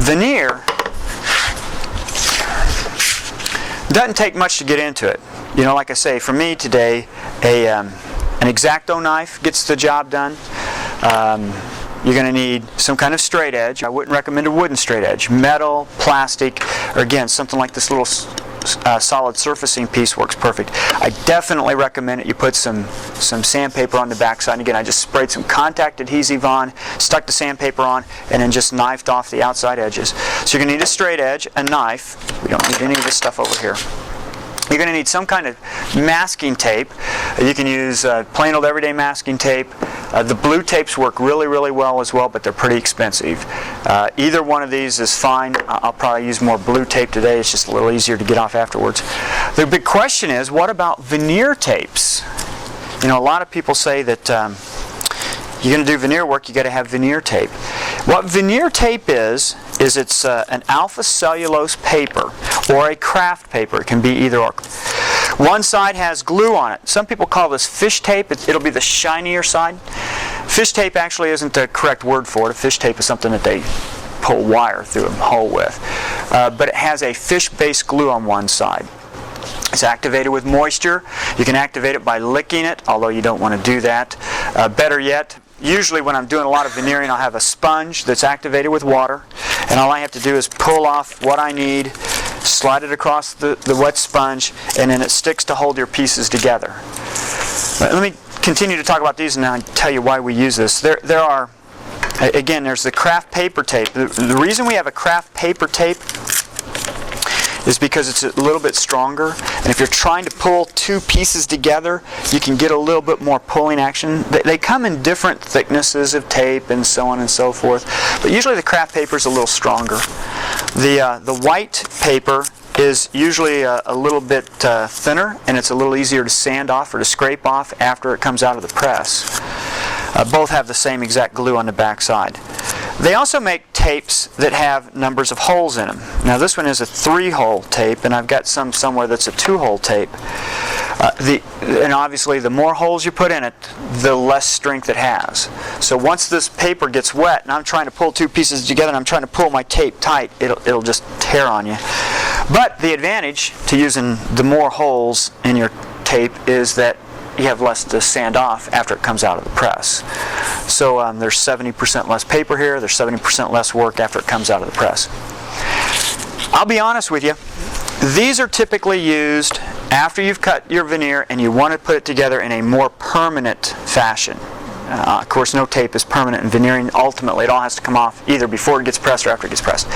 Veneer doesn't take much to get into it. You know, like I say, for me today, an X-Acto knife gets the job done. You're going to need some kind of straight edge. I wouldn't recommend a wooden straight edge. Metal, plastic, or again, something like this little solid surfacing piece works perfect. I definitely recommend that you put some sandpaper on the backside. And again, I just sprayed some contact adhesive on, stuck the sandpaper on, and then just knifed off the outside edges. So you're going to need a straight edge, a knife. We don't need any of this stuff over here. You're going to need some kind of masking tape. You can use plain old everyday masking tape. The blue tapes work really, really well as well, but they're pretty expensive. Either one of these is fine. I'll probably use more blue tape today. It's just a little easier to get off afterwards. The big question is, what about veneer tapes? You know, a lot of people say that you're going to do veneer work, you got to have veneer tape. What veneer tape is it's an alpha cellulose paper or a craft paper. It can be either or. One side has glue on it. Some people call this fish tape. It'll be the shinier side. Fish tape actually isn't the correct word for it. A fish tape is something that they pull wire through a hole with. But it has a fish-based glue on one side. It's activated with moisture. You can activate it by licking it, although you don't want to do that. Better yet, usually when I'm doing a lot of veneering, I'll have a sponge that's activated with water, and all I have to do is pull off what I need, slide it across the wet sponge, and then it sticks to hold your pieces together. Let me continue to talk about these and now tell you why we use this. There are, again, there's the craft paper tape. The reason we have a craft paper tape is because it's a little bit stronger, and if you're trying to pull two pieces together, you can get a little bit more pulling action. They come in different thicknesses of tape and so on and so forth, but usually the craft paper is a little stronger. The white paper is usually a little bit thinner, and it's a little easier to sand off or to scrape off after it comes out of the press. Both have the same exact glue on the back side. They also make tapes that have numbers of holes in them. Now this one is a 3-hole tape, and I've got some somewhere that's a 2-hole tape. And obviously the more holes you put in it, the less strength it has. So once this paper gets wet and I'm trying to pull two pieces together and I'm trying to pull my tape tight, it'll just tear on you. But the advantage to using the more holes in your tape is that you have less to sand off after it comes out of the press. So there's 70% less paper here, there's 70% less work after it comes out of the press. I'll be honest with you, these are typically used after you've cut your veneer and you want to put it together in a more permanent fashion. Of course, no tape is permanent in veneering. Ultimately, it all has to come off either before it gets pressed or after it gets pressed.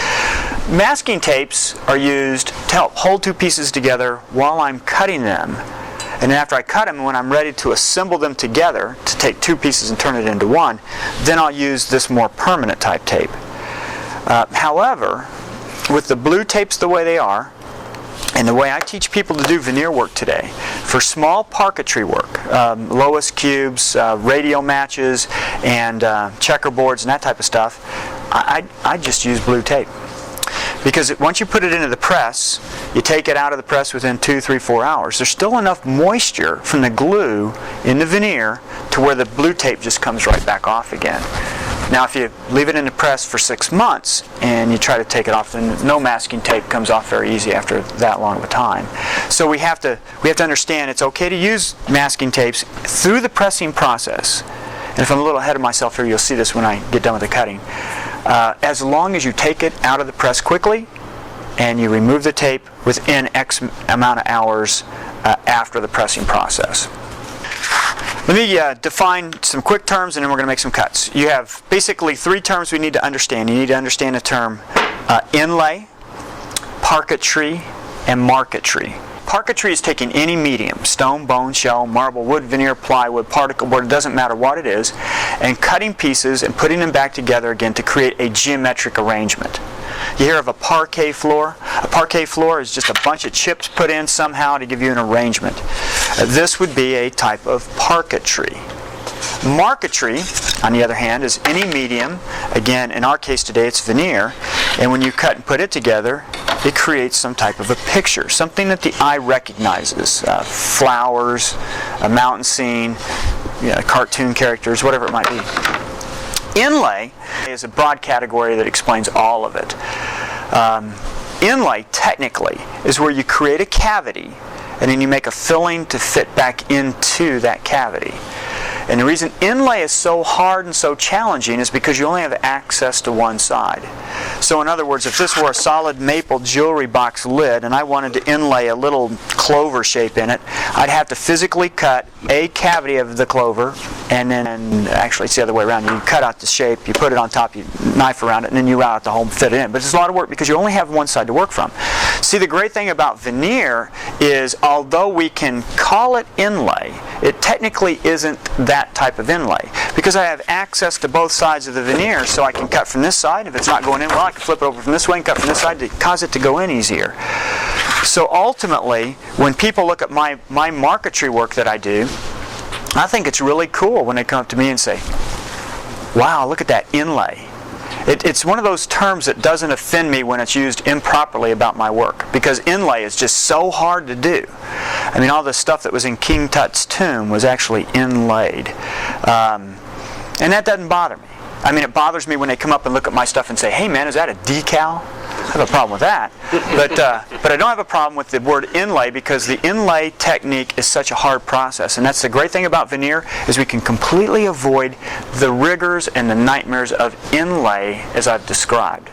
Masking tapes are used to help hold two pieces together while I'm cutting them. And then after I cut them, when I'm ready to assemble them together, to take two pieces and turn it into one, then I'll use this more permanent type tape. However, with the blue tapes the way they are, and the way I teach people to do veneer work today, for small parquetry work, Lois cubes, radial matches, and checkerboards and that type of stuff, I just use blue tape. Because once you put it into the press, you take it out of the press within 2, 3, 4 hours. There's still enough moisture from the glue in the veneer to where the blue tape just comes right back off again. Now if you leave it in the press for 6 months and you try to take it off, then no masking tape comes off very easy after that long of a time. So we have to understand it's okay to use masking tapes through the pressing process. And if I'm a little ahead of myself here, you'll see this when I get done with the cutting. As long as you take it out of the press quickly and you remove the tape within X amount of hours after the pressing process. Let me define some quick terms and then we're going to make some cuts. You have basically 3 terms we need to understand. You need to understand the term inlay, parquetry, and marquetry. Parquetry is taking any medium, stone, bone, shell, marble, wood, veneer, plywood, particle board, it doesn't matter what it is, and cutting pieces and putting them back together again to create a geometric arrangement. You hear of a parquet floor? A parquet floor is just a bunch of chips put in somehow to give you an arrangement. This would be a type of parquetry. Marquetry, on the other hand, is any medium. Again, in our case today, it's veneer. And when you cut and put it together, it creates some type of a picture, something that the eye recognizes. Flowers, a mountain scene, cartoon characters, whatever it might be. Inlay is a broad category that explains all of it. Inlay, technically, is where you create a cavity and then you make a filling to fit back into that cavity. And the reason inlay is so hard and so challenging is because you only have access to one side. So in other words, if this were a solid maple jewelry box lid and I wanted to inlay a little clover shape in it, I'd have to physically cut a cavity of the clover, and then, actually it's the other way around, you cut out the shape, you put it on top, you knife around it, and then you route out the hole and fit it in. But it's a lot of work because you only have one side to work from. See, the great thing about veneer is, although we can call it inlay, it technically isn't that type of inlay, because I have access to both sides of the veneer, so I can cut from this side. If it's not going in well, I can flip it over from this way and cut from this side to cause it to go in easier. So ultimately, when people look at my marquetry work that I do, I think it's really cool when they come up to me and say, wow, look at that inlay. It's one of those terms that doesn't offend me when it's used improperly about my work, because inlay is just so hard to do. I mean, all the stuff that was in King Tut's tomb was actually inlaid. And that doesn't bother me. I mean, it bothers me when they come up and look at my stuff and say, hey man, is that a decal? I have a problem with that. But I don't have a problem with the word inlay, because the inlay technique is such a hard process. And that's the great thing about veneer, is we can completely avoid the rigors and the nightmares of inlay as I've described.